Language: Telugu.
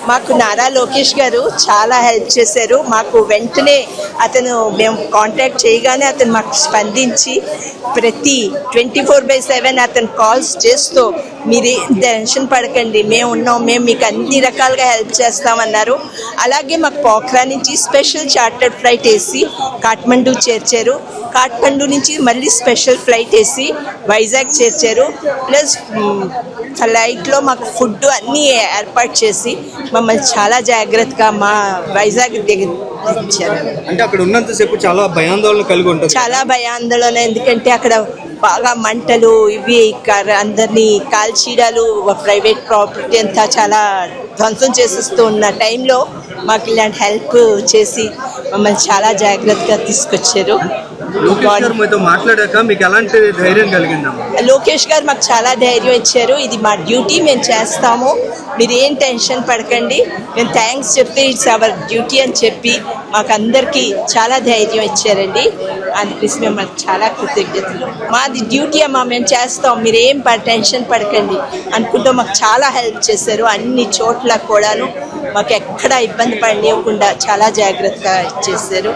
మాకు నారా లోకేష్ గారు చాలా హెల్ప్ చేశారు. మాకు వెంటనే మేము కాంటాక్ట్ చేయగానే అతను మాకు స్పందించి ప్రతి 24/7 అతను కాల్స్ చేస్తూ మీరు టెన్షన్ పడకండి, మేము ఉన్నాం, మేము మీకు అన్ని రకాలుగా హెల్ప్ చేస్తామన్నారు. అలాగే మాకు పోఖ్రా నుంచి స్పెషల్ చార్టర్డ్ ఫ్లైట్ వేసి కాఠ్మండూ చేర్చారు. కాఠ్మండూ నుంచి మళ్ళీ స్పెషల్ ఫ్లైట్ వేసి వైజాగ్ చేర్చారు. ప్లస్ ఫ్లైట్లో మాకు ఫుడ్ అన్నీ ఏర్పాటు చేసి మమ్మల్ని చాలా జాగ్రత్తగా మా వైజాగ్ దిగించారు. అంటే అక్కడ ఉన్నంతసేపు చాలా భయాందోళన కలిగి ఉంటుంది. చాలా భయాందోళన, ఎందుకంటే అక్కడ బాగా మంటలు ఇవి అందరినీ కాల్చీడాలు, ప్రైవేట్ ప్రాపర్టీ అంతా చాలా ధ్వంసం చేసేస్తూ ఉన్న టైంలో మాకు ఇలాంటి హెల్ప్ చేసి మమ్మల్ని చాలా జాగ్రత్తగా తీసుకొచ్చారు. మాట్లాడాక మీకు ఎలాంటి ధైర్యం కలిగిందమ్మా? లోకేష్ గారు మాకు చాలా ధైర్యం ఇచ్చారు. ఇది మా డ్యూటీ, మేము చేస్తాము, మీరు ఏం టెన్షన్ పడకండి, మేము థ్యాంక్స్ చెప్తే ఇట్స్ అవర్ డ్యూటీ అని చెప్పి మాకు అందరికీ చాలా ధైర్యం ఇచ్చారండి. అందుకోసం మేము చాలా కృతజ్ఞతలు. మాది డ్యూటీ అమ్మా, మేము చేస్తాం, మీరు ఏం టెన్షన్ పడకండి అనుకుంటూ మాకు చాలా హెల్ప్ చేశారు. అన్ని చోట్ల కూడాను మాకు ఎక్కడ ఇబ్బంది పడనివ్వకుండా చాలా జాగ్రత్తగా చేశారు.